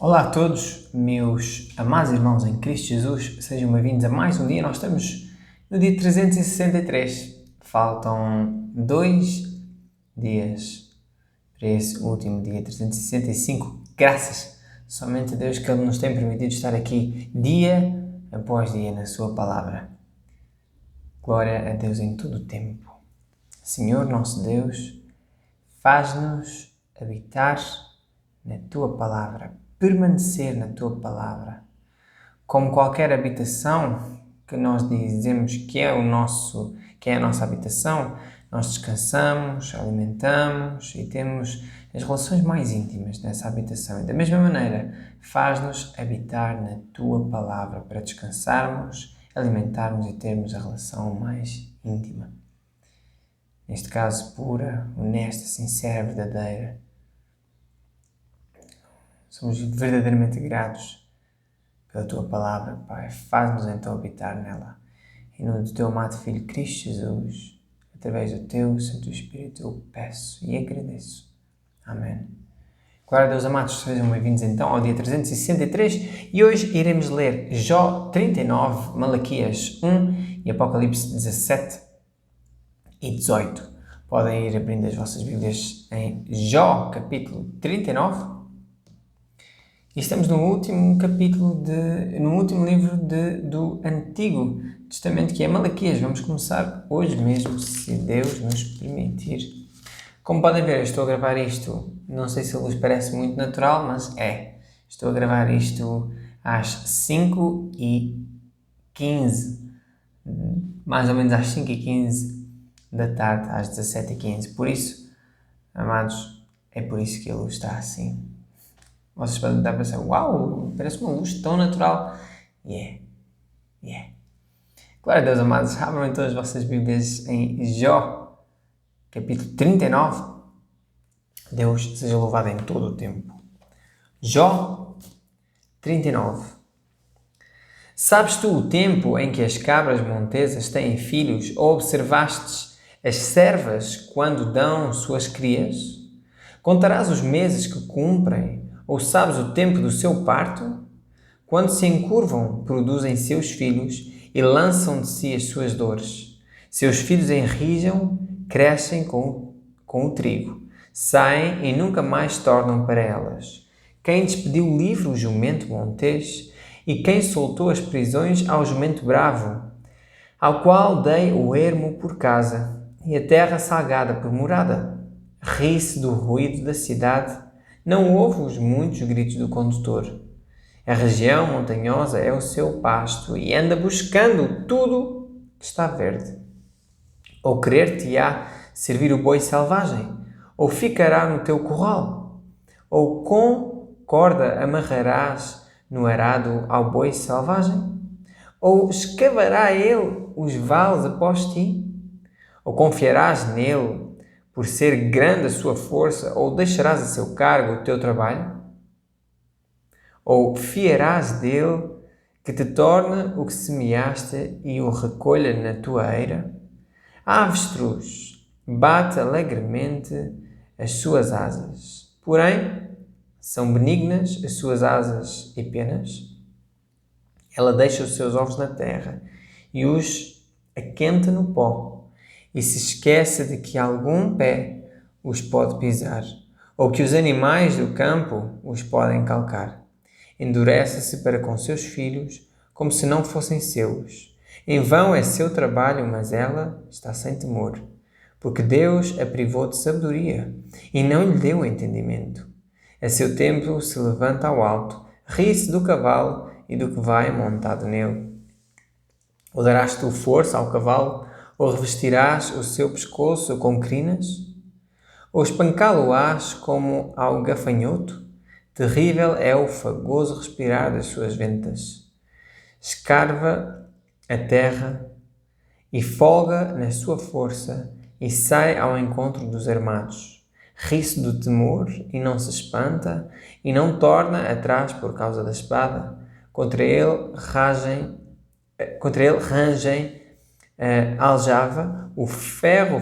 Olá a todos, meus amados irmãos em Cristo Jesus, sejam bem-vindos a mais um dia. Nós estamos no dia 363. Faltam 2 dias para esse último dia 365. Graças somente a Deus que Ele nos tem permitido estar aqui dia após dia na Sua Palavra. Glória a Deus em todo o tempo. Senhor nosso Deus, faz-nos habitar na Tua Palavra, permanecer na Tua Palavra. Como qualquer habitação que nós dizemos que é a nossa habitação, nós descansamos, alimentamos e temos as relações mais íntimas nessa habitação. E da mesma maneira, faz-nos habitar na Tua Palavra para descansarmos, alimentarmos e termos a relação mais íntima. Neste caso, pura, honesta, sincera, verdadeira. Somos verdadeiramente gratos pela Tua Palavra, Pai. Faz-nos então habitar nela. Em nome do Teu amado Filho Cristo Jesus, através do Teu Santo Espírito, eu peço e agradeço. Amém. Glória a Deus, amados. Sejam bem-vindos então ao dia 363 e hoje iremos ler Jó 39, Malaquias 1 e Apocalipse 17 e 18. Podem ir abrindo as vossas Bíblias em Jó, capítulo 39. E estamos no último capítulo, no último livro do Antigo Testamento, que é Malaquias. Vamos começar hoje mesmo, se Deus nos permitir. Como podem ver, eu estou a gravar isto, não sei se a luz parece muito natural, mas é. Estou a gravar isto às 5h15, mais ou menos às 5h15 da tarde, às 17h15. Por isso, amados, é por isso que a luz está assim. Vocês podem estar a pensar, uau, parece uma luz tão natural. Yeah. Glória a Deus, amados. Abram então as vossas Bíblias em Jó, capítulo 39. Deus seja louvado em todo o tempo. Jó 39. Sabes tu o tempo em que as cabras montesas têm filhos, ou observastes as servas quando dão suas crias? Contarás os meses que cumprem, ou sabes o tempo do seu parto? Quando se encurvam, produzem seus filhos e lançam de si as suas dores. Seus filhos enrijam, crescem com o trigo, saem e nunca mais tornam para elas. Quem despediu livre o jumento montês e quem soltou as prisões ao jumento bravo, ao qual dei o ermo por casa e a terra salgada por morada? Ri-se do ruído da cidade, não ouve os muitos gritos do condutor. A região montanhosa é o seu pasto e anda buscando tudo que está verde. Ou querer-te-á servir o boi selvagem, ou ficará no teu curral, ou com corda amarrarás no arado ao boi selvagem, ou escavará ele os vales após ti, ou confiarás nele por ser grande a sua força, ou deixarás a seu cargo o teu trabalho? Ou fiarás dele que te torne o que semeaste e o recolha na tua eira? A avestruz bate alegremente as suas asas, porém são benignas as suas asas e penas. Ela deixa os seus ovos na terra e os aquenta no pó, e se esquece de que algum pé os pode pisar, ou que os animais do campo os podem calcar. Endurece-se para com seus filhos, como se não fossem seus. Em vão é seu trabalho, mas ela está sem temor, porque Deus a privou de sabedoria e não lhe deu entendimento. A seu tempo se levanta ao alto, ri-se do cavalo e do que vai montado nele. Ou darás tu força ao cavalo, ou revestirás o seu pescoço com crinas? Ou espancá-lo-ás como ao gafanhoto? Terrível é o fagoso respirar das suas ventas. Escarva a terra e folga na sua força e sai ao encontro dos armados. Ri-se do temor e não se espanta e não torna atrás por causa da espada. Contra ele rangem a aljava, o ferro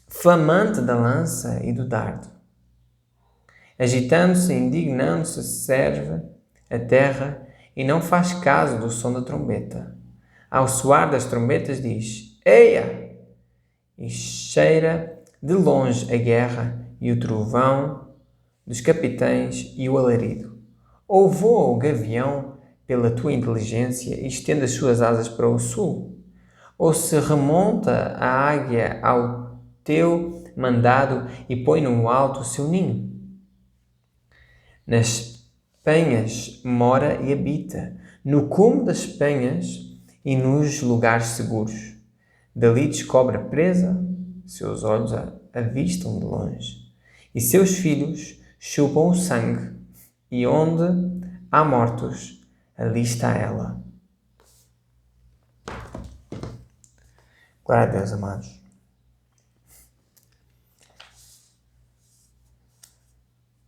flamante da lança e do dardo. Agitando-se, indignando-se, serve a terra e não faz caso do som da trombeta. Ao soar das trombetas diz: Eia! E cheira de longe a guerra e o trovão dos capitães e o alarido. Ou voa o gavião pela tua inteligência e estende as suas asas para o sul? Ou se remonta a águia ao teu mandado e põe no alto o seu ninho? Nas penhas mora e habita, no cume das penhas e nos lugares seguros. Dali descobre a presa, seus olhos a avistam de longe, e seus filhos chupam o sangue, e onde há mortos, ali está ela. Glória a Deus, amados.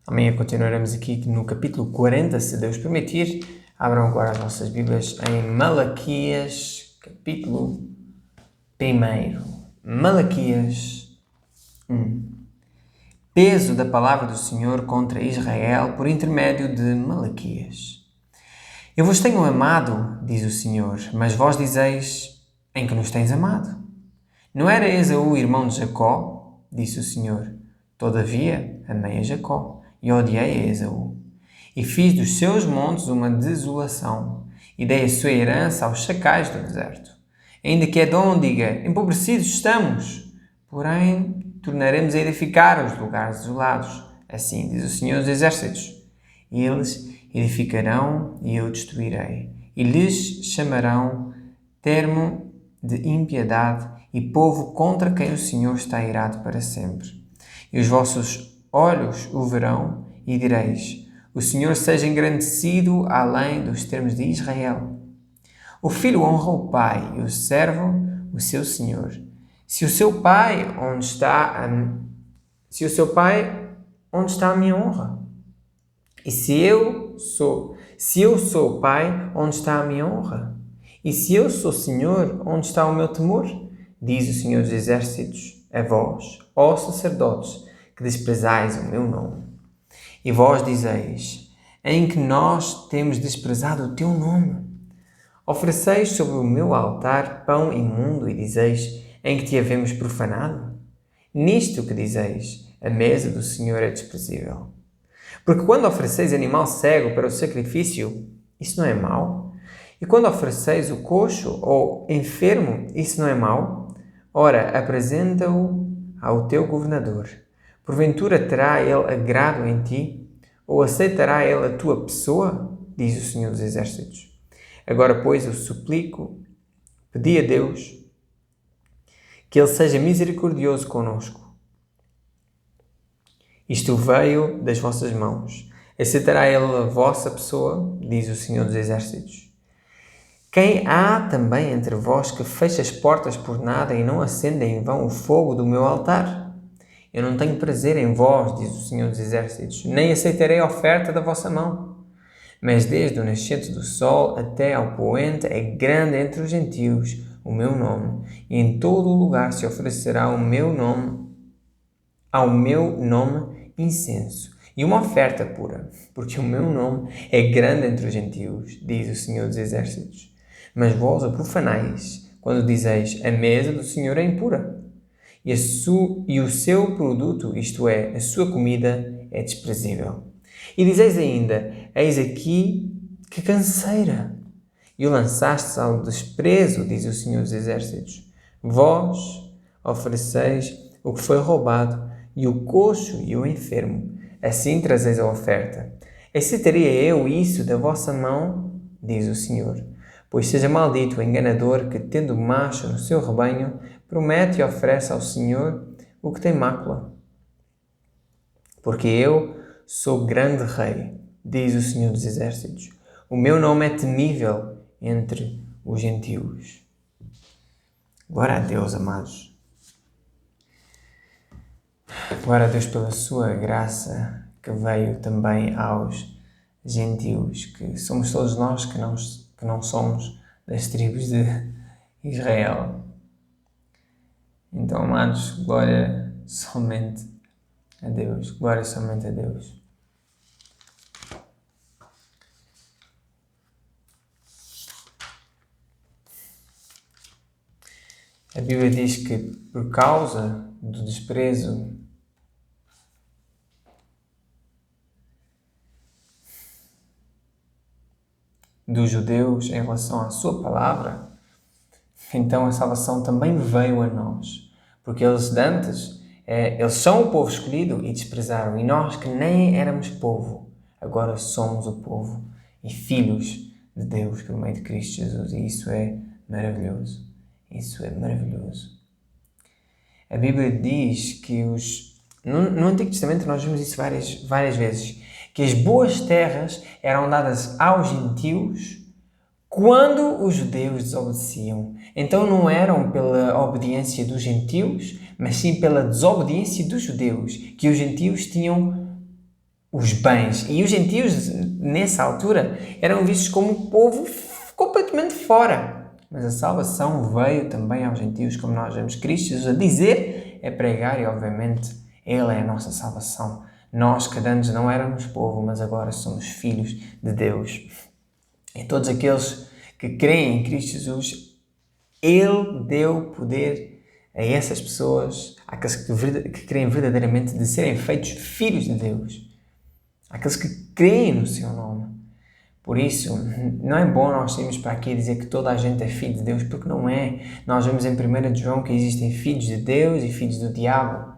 Amanhã continuaremos aqui no capítulo 40, se Deus permitir. Abram agora as nossas Bíblias em Malaquias, capítulo 1. Malaquias 1. Peso da palavra do Senhor contra Israel por intermédio de Malaquias. Eu vos tenho amado, diz o Senhor, mas vós dizeis: em que nos tens amado? Não era Esaú irmão de Jacó? Disse o Senhor. Todavia, amei a Jacó e odiei a Esaú. E fiz dos seus montes uma desolação, e dei a sua herança aos chacais do deserto. Ainda que Edom diga: empobrecidos estamos, porém tornaremos a edificar os lugares desolados. Assim diz o Senhor dos Exércitos. Eles edificarão e eu destruirei, e lhes chamarão termo de impiedade e povo contra quem o Senhor está irado para sempre. E os vossos olhos o verão e direis: o Senhor seja engrandecido além dos termos de Israel. O filho honra o pai e o servo o seu senhor. Se o seu pai, onde está a minha honra? E se eu sou o pai, onde está a minha honra? E se eu sou senhor, onde está o meu temor? Diz o Senhor dos Exércitos a vós, ó sacerdotes, que desprezais o meu nome. E vós dizeis: em que nós temos desprezado o teu nome? Ofereceis sobre o meu altar pão imundo e dizeis: em que te havemos profanado? Nisto que dizeis: a mesa do Senhor é desprezível. Porque quando ofereceis animal cego para o sacrifício, isso não é mau? E quando ofereceis o coxo ou enfermo, isso não é mau? Ora, apresenta-o ao teu governador. Porventura terá ele agrado em ti? Ou aceitará ele a tua pessoa? Diz o Senhor dos Exércitos. Agora, pois, eu suplico, pedi a Deus, que Ele seja misericordioso conosco. Isto veio das vossas mãos. Aceitará Ele a vossa pessoa? Diz o Senhor dos Exércitos. Quem há também entre vós que fecha as portas por nada e não acende em vão o fogo do meu altar? Eu não tenho prazer em vós, diz o Senhor dos Exércitos, nem aceitarei a oferta da vossa mão. Mas desde o nascente do sol até ao poente é grande entre os gentios o meu nome, e em todo o lugar se oferecerá ao meu nome incenso e uma oferta pura, porque o meu nome é grande entre os gentios, diz o Senhor dos Exércitos. Mas vós o profanais, quando dizeis: a mesa do Senhor é impura, e o seu produto, isto é, a sua comida, é desprezível. E dizeis ainda: eis aqui que canseira, e o lançastes ao desprezo, diz o Senhor dos Exércitos. Vós ofereceis o que foi roubado, e o coxo e o enfermo, assim trazeis a oferta. Aceitaria eu isso da vossa mão, diz o Senhor. Pois seja maldito o enganador que, tendo macho no seu rebanho, promete e oferece ao Senhor o que tem mácula. Porque eu sou grande rei, diz o Senhor dos Exércitos. O meu nome é temível entre os gentios. Glória a Deus, amados. Glória a Deus pela sua graça que veio também aos gentios, que somos todos nós que não somos das tribos de Israel. Então, amados, glória somente a Deus. Glória somente a Deus. A Bíblia diz que por causa do desprezo dos judeus em relação à sua palavra, então a salvação também veio a nós. Porque eles de antes, eles são o povo escolhido e desprezaram. E nós que nem éramos povo, agora somos o povo e filhos de Deus por meio de Cristo Jesus. E isso é maravilhoso. Isso é maravilhoso. A Bíblia diz que no Antigo Testamento nós vimos isso várias vezes, que as boas terras eram dadas aos gentios quando os judeus desobedeciam. Então não eram pela obediência dos gentios, mas sim pela desobediência dos judeus, que os gentios tinham os bens. E os gentios, nessa altura, eram vistos como um povo completamente fora. Mas a salvação veio também aos gentios, como nós vemos Cristo Jesus a dizer, é pregar e, obviamente, Ele é a nossa salvação. Nós, que antes não éramos povo, mas agora somos filhos de Deus. E todos aqueles que creem em Cristo Jesus, Ele deu poder a essas pessoas, àqueles que creem verdadeiramente, de serem feitos filhos de Deus. Àqueles que creem no seu nome. Por isso, não é bom nós irmos para aqui dizer que toda a gente é filho de Deus, porque não é. Nós vemos em 1 João que existem filhos de Deus e filhos do diabo.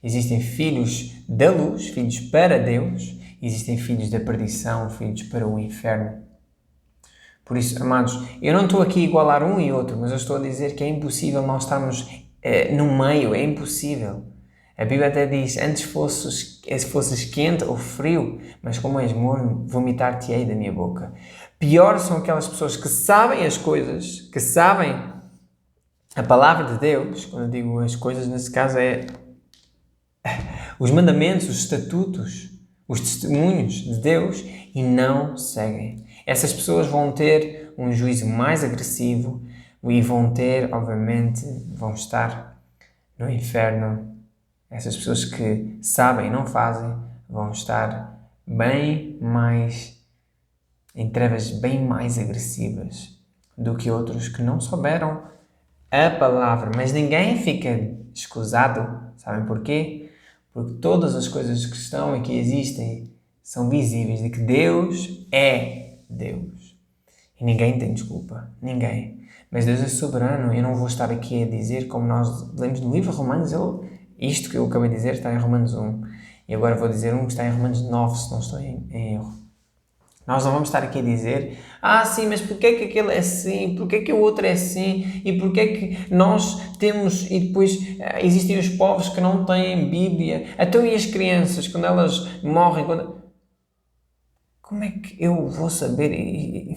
Existem filhos da luz, filhos para Deus. Existem filhos da perdição, filhos para o inferno. Por isso, amados, eu não estou aqui a igualar um e outro, mas eu estou a dizer que é impossível nós estarmos no meio, é impossível. A Bíblia até diz, antes fosses quente ou frio, mas como és morno, vomitar-te-ei da minha boca. Pior são aquelas pessoas que sabem as coisas, que sabem a palavra de Deus, quando eu digo as coisas, nesse caso é os mandamentos, os estatutos, os testemunhos de Deus e não seguem. Essas pessoas vão ter um juízo mais agressivo e vão estar no inferno. Essas pessoas que sabem e não fazem vão estar em trevas bem mais agressivas do que outros que não souberam a palavra. Mas ninguém fica escusado. Sabem porquê? Porque todas as coisas que estão e que existem são visíveis de que Deus é Deus. E ninguém tem desculpa. Ninguém. Mas Deus é soberano. Eu não vou estar aqui a dizer, como nós lemos no livro de Romanos, isto que eu acabei de dizer está em Romanos 1. E agora vou dizer um que está em Romanos 9, se não estou em erro. Nós não vamos estar aqui a dizer, sim, mas porquê é que aquele é assim? Porquê é que o outro é assim? E porquê é que nós temos... E depois existem os povos que não têm Bíblia. Então e as crianças, quando elas morrem? Como é que eu vou saber?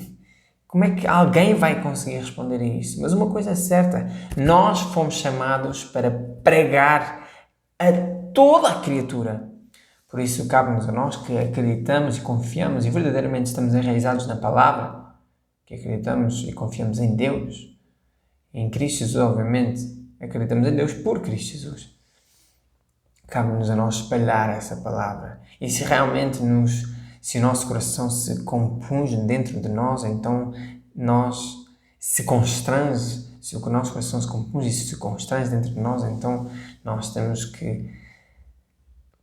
Como é que alguém vai conseguir responder a isso? Mas uma coisa é certa, nós fomos chamados para pregar a toda a criatura. Por isso, cabe-nos a nós que acreditamos e confiamos e verdadeiramente estamos enraizados na palavra, que acreditamos e confiamos em Deus, em Cristo Jesus, obviamente, acreditamos em Deus por Cristo Jesus. Cabe-nos a nós espalhar essa palavra. E se realmente se o nosso coração se compunge dentro de nós, então se o nosso coração se compunge e se constrange dentro de nós, então nós temos que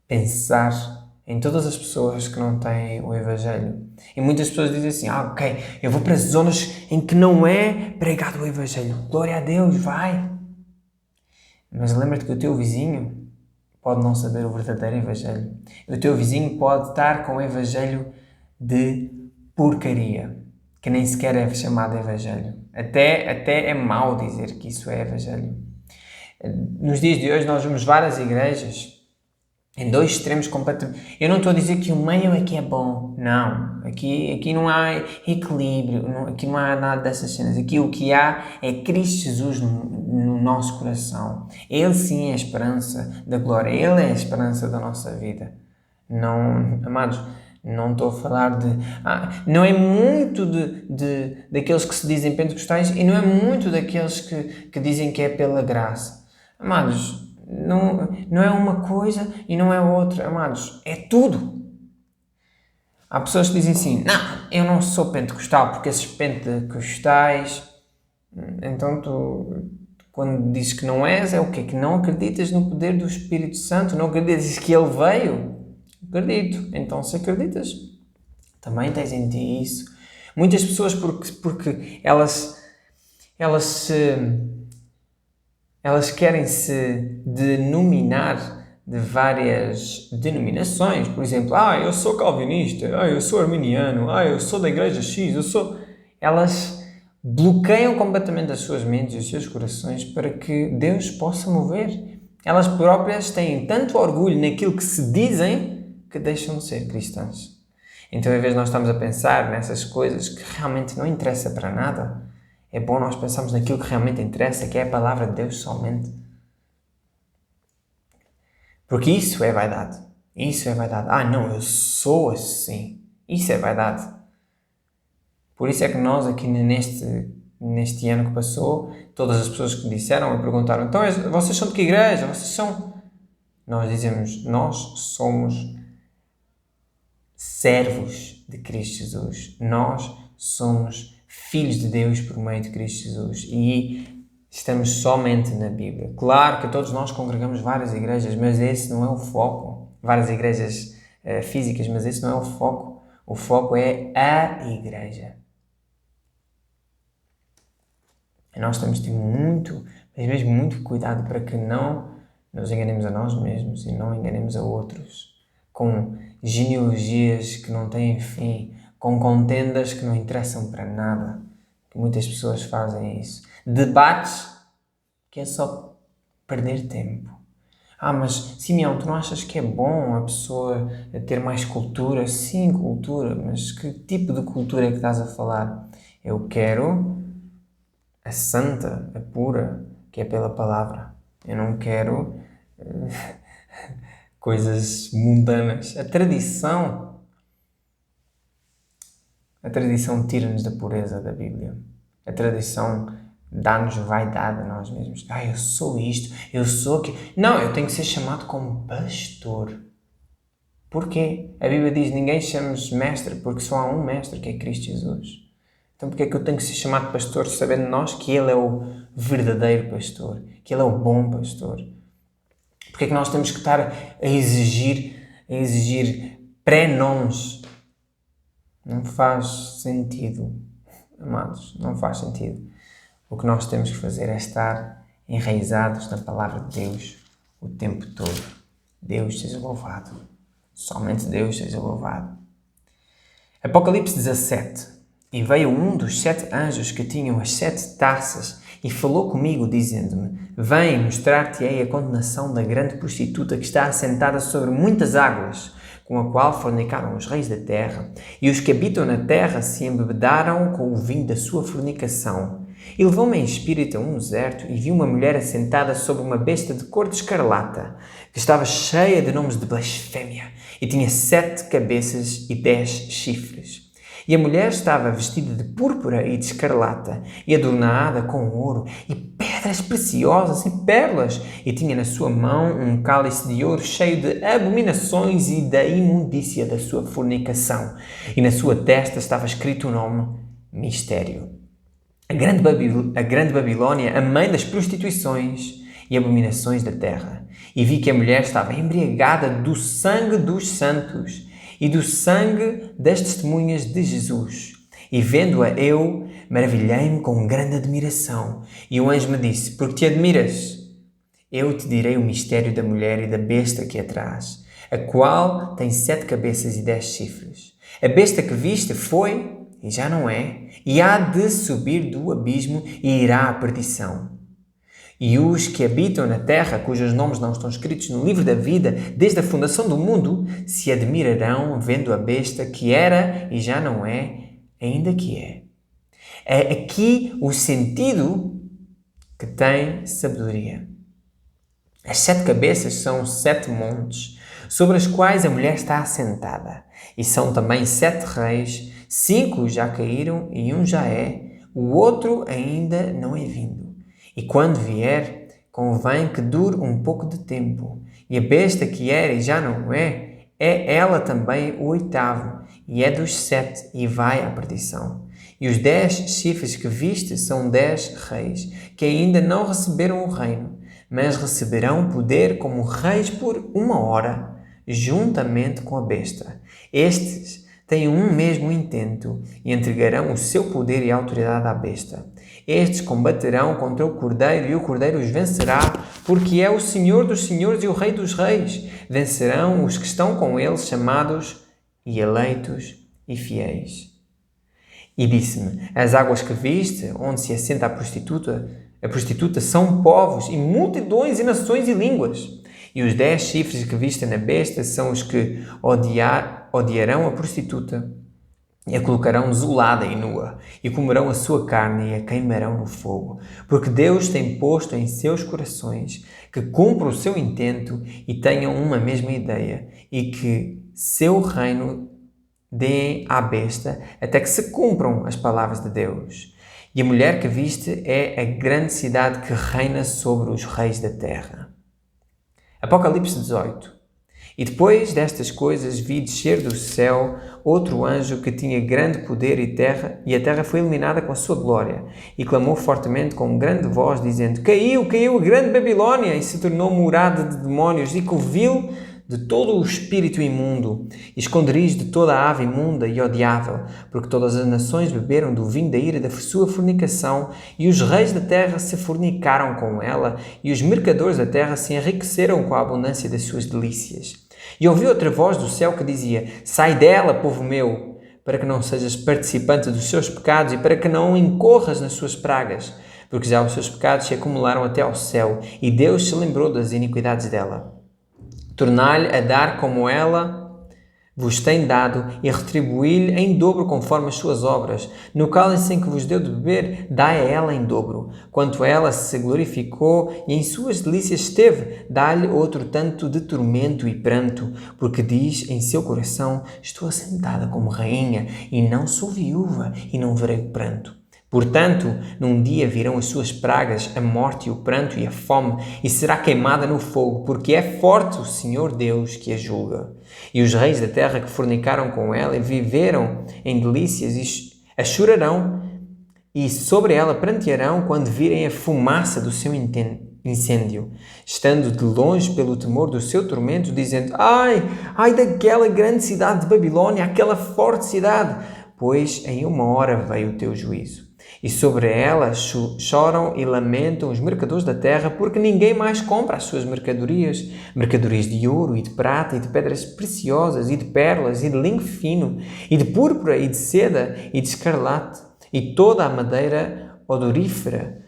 pensar em todas as pessoas que não têm o Evangelho. E muitas pessoas dizem assim, ok, eu vou para zonas em que não é pregado o Evangelho. Glória a Deus, vai! Mas lembra-te que o teu vizinho pode não saber o verdadeiro Evangelho. O teu vizinho pode estar com o Evangelho de porcaria, que nem sequer é chamado Evangelho. Até é mau dizer que isso é Evangelho. Nos dias de hoje nós vemos várias igrejas em dois extremos completamente... Eu não estou a dizer que o meio é que é bom. Não. Aqui não há equilíbrio. Aqui não há nada dessas cenas. Aqui o que há é Cristo Jesus no nosso coração. Ele sim é a esperança da glória. Ele é a esperança da nossa vida. Não, amados, não estou a falar de... não é muito daqueles que se dizem pentecostais e não é muito daqueles que dizem que é pela graça. Amados... Não é uma coisa e não é outra, amados. É tudo. Há pessoas que dizem assim, não, eu não sou pentecostal porque esses pentecostais... Então tu Quando dizes que não és, é o quê? Que não acreditas no poder do Espírito Santo, não acreditas que Ele veio. Acredito. Então, se acreditas, também tens em ti isso. Muitas pessoas, porque elas querem se denominar de várias denominações. Por exemplo, eu sou calvinista, eu sou arminiano, eu sou da igreja X, Elas bloqueiam completamente as suas mentes e os seus corações para que Deus possa mover. Elas próprias têm tanto orgulho naquilo que se dizem que deixam de ser cristãs. Então, em vez de nós estamos a pensar nessas coisas que realmente não interessa para nada, é bom nós pensarmos naquilo que realmente interessa, que é a palavra de Deus somente. Porque isso é vaidade. Isso é vaidade. Não, eu sou assim. Isso é vaidade. Por isso é que nós aqui neste ano que passou, todas as pessoas que disseram e perguntaram, então vocês são de que igreja? Nós dizemos, nós somos servos de Cristo Jesus. Nós somos filhos de Deus por meio de Cristo Jesus. E estamos somente na Bíblia. Claro que todos nós congregamos várias igrejas, mas esse não é o foco. Várias igrejas físicas, mas esse não é o foco. O foco é a igreja. E nós temos de ter mas mesmo muito cuidado para que não nos enganemos a nós mesmos e não enganemos a outros com genealogias que não têm fim, com contendas que não interessam para nada. Que muitas pessoas fazem isso. Debates que é só perder tempo. Mas Simeão, tu não achas que é bom a pessoa ter mais cultura? Sim, cultura, mas que tipo de cultura é que estás a falar? Eu quero a santa, a pura, que é pela palavra. Eu não quero coisas mundanas. A tradição tira-nos da pureza da Bíblia. A tradição dá-nos vaidade a nós mesmos. Eu sou isto, eu sou aquilo. Não, eu tenho que ser chamado como pastor. Porquê? A Bíblia diz, ninguém chames mestre, porque só há um mestre, que é Cristo Jesus. Então porquê é que eu tenho que ser chamado pastor, sabendo nós que Ele é o verdadeiro pastor, que Ele é o bom pastor? Porquê é que nós temos que estar a exigir pré-nomes? Não faz sentido, amados, não faz sentido. O que nós temos que fazer é estar enraizados na palavra de Deus o tempo todo. Deus seja louvado. Somente Deus seja louvado. Apocalipse 17. E veio um dos 7 anjos que tinham as 7 taças e falou comigo, dizendo-me, vem mostrar-te-ei a condenação da grande prostituta que está assentada sobre muitas águas, com a qual fornicaram os reis da terra, e os que habitam na terra se embebedaram com o vinho da sua fornicação. E levou-me em espírito a um deserto, e vi uma mulher assentada sobre uma besta de cor de escarlata, que estava cheia de nomes de blasfémia, e tinha 7 cabeças e 10 chifres. E a mulher estava vestida de púrpura e de escarlata, e adornada com ouro, e pedras preciosas e pérolas, e tinha na sua mão um cálice de ouro cheio de abominações e da imundícia da sua fornicação. E na sua testa estava escrito o nome Mistério. A grande Babilônia, a mãe das prostituições e abominações da terra. E vi que a mulher estava embriagada do sangue dos santos e do sangue das testemunhas de Jesus. E vendo-a eu, maravilhei-me com grande admiração. E o anjo me disse, por que te admiras? Eu te direi o mistério da mulher e da besta que a traz, a qual tem 7 cabeças e 10 chifres. A besta que viste foi, e já não é, e há de subir do abismo e irá à perdição. E os que habitam na terra, cujos nomes não estão escritos no livro da vida, desde a fundação do mundo, se admirarão vendo a besta que era e já não é, ainda que é. É aqui o sentido que tem sabedoria. As 7 cabeças são 7 montes, sobre as quais a mulher está assentada. E são também 7 reis, 5 já caíram e um já é, o outro ainda não é vindo. E quando vier, convém que dure um pouco de tempo. E a besta que era e já não é ela também o 8º, e é dos 7, e vai à perdição. E os 10 chifres que viste são 10 reis, que ainda não receberam o reino, mas receberão poder como reis por 1 hora, juntamente com a besta. Estes têm um mesmo intento e entregarão o seu poder e autoridade à besta. Estes combaterão contra o Cordeiro e o Cordeiro os vencerá, porque é o Senhor dos senhores e o Rei dos reis. Vencerão os que estão com ele, chamados e eleitos e fiéis. E disse-me: as águas que viste, onde se assenta a prostituta são povos e multidões e nações e línguas. E os 10 chifres que viste na besta são os que odiarão a prostituta e a colocarão desolada e nua, e comerão a sua carne e a queimarão no fogo. Porque Deus tem posto em seus corações que cumpram o seu intento e tenham uma mesma ideia, e que seu reino deem à besta até que se cumpram as palavras de Deus. E a mulher que viste é a grande cidade que reina sobre os reis da terra. Apocalipse 18. E depois destas coisas vi descer do céu outro anjo que tinha grande poder e a terra foi iluminada com a sua glória. E clamou fortemente com grande voz, dizendo: Caiu a grande Babilônia, e se tornou morada de demónios e covil de todo o espírito imundo, e esconderijo de toda a ave imunda e odiável, porque todas as nações beberam do vinho da ira da sua fornicação, e os reis da terra se fornicaram com ela, e os mercadores da terra se enriqueceram com a abundância das suas delícias. E ouvi outra voz do céu que dizia: Sai dela, povo meu, para que não sejas participante dos seus pecados e para que não incorras nas suas pragas, porque já os seus pecados se acumularam até ao céu, e Deus se lembrou das iniquidades dela. Tornar-lhe a dar como ela vos tem dado, e retribuí-lhe em dobro conforme as suas obras. No cálice em que vos deu de beber, dai a ela em dobro. Quanto a ela se glorificou e em suas delícias esteve, dá-lhe outro tanto de tormento e pranto, porque diz em seu coração: Estou assentada como rainha, e não sou viúva, e não verei pranto. Portanto, num dia virão as suas pragas, a morte e o pranto e a fome, e será queimada no fogo, porque é forte o Senhor Deus que a julga. E os reis da terra que fornicaram com ela e viveram em delícias a chorarão, e sobre ela prantearão quando virem a fumaça do seu incêndio, estando de longe pelo temor do seu tormento, dizendo: Ai daquela grande cidade de Babilônia, aquela forte cidade, pois em 1 hora veio o teu juízo. E sobre ela choram e lamentam os mercadores da terra, porque ninguém mais compra as suas mercadorias de ouro e de prata e de pedras preciosas e de pérolas e de linho fino e de púrpura e de seda e de escarlate e toda a madeira odorífera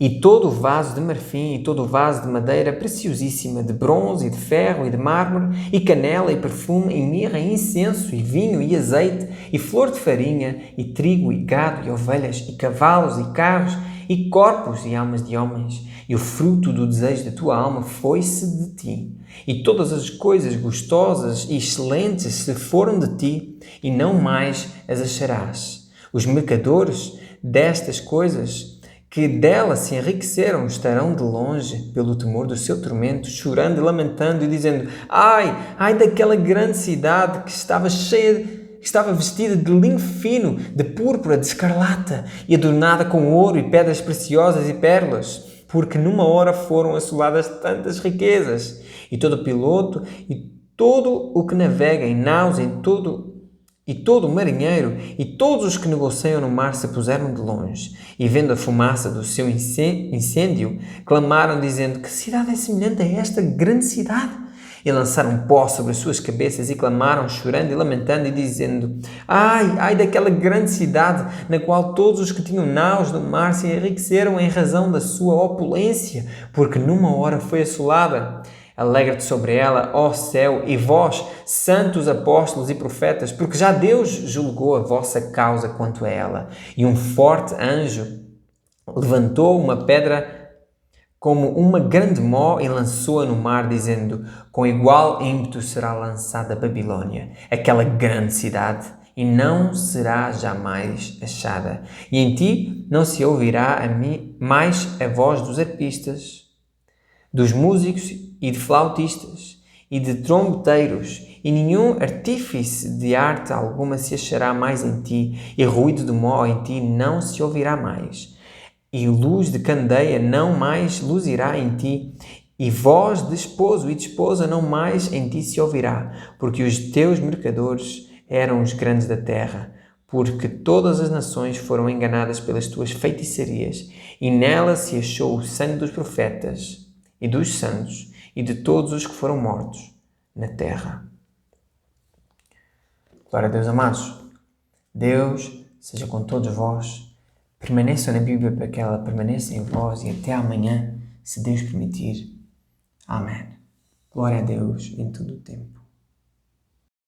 e todo o vaso de marfim e todo o vaso de madeira preciosíssima, de bronze e de ferro e de mármore, e canela e perfume e mirra e incenso e vinho e azeite e flor de farinha e trigo e gado e ovelhas e cavalos e carros e corpos e almas de homens. E o fruto do desejo da tua alma foi-se de ti. E todas as coisas gostosas e excelentes se foram de ti, e não mais as acharás. Os mercadores destas coisas que dela se enriqueceram estarão de longe pelo temor do seu tormento, chorando e lamentando e dizendo: Ai daquela grande cidade que estava vestida de linho fino, de púrpura, de escarlata e adornada com ouro e pedras preciosas e pérolas, porque numa hora foram assoladas tantas riquezas. E todo piloto e todo o que navega em naus e todo o marinheiro e todos os que negociam no mar se puseram de longe, e vendo a fumaça do seu incêndio, clamaram dizendo: Que cidade é semelhante a esta grande cidade? E lançaram pó sobre as suas cabeças e clamaram, chorando e lamentando e dizendo: Ai daquela grande cidade, na qual todos os que tinham naus no mar se enriqueceram em razão da sua opulência, porque numa hora foi assolada. Alegra-te sobre ela, ó céu, e vós, santos apóstolos e profetas, porque já Deus julgou a vossa causa quanto a ela. E um forte anjo levantou uma pedra como uma grande mó e lançou-a no mar, dizendo: Com igual ímpeto será lançada a Babilônia, aquela grande cidade, e não será jamais achada. E em ti não se ouvirá mais a voz dos arpistas, dos músicos e de flautistas, e de trombeteiros, e nenhum artífice de arte alguma se achará mais em ti, e ruído de mó em ti não se ouvirá mais, e luz de candeia não mais luzirá em ti, e voz de esposo e de esposa não mais em ti se ouvirá, porque os teus mercadores eram os grandes da terra, porque todas as nações foram enganadas pelas tuas feitiçarias, e nela se achou o sangue dos profetas e dos santos e de todos os que foram mortos na terra. Glória a Deus, amados. Deus seja com todos vós. Permaneçam na Bíblia para que ela permaneça em vós e até amanhã, se Deus permitir. Amém. Glória a Deus em todo o tempo.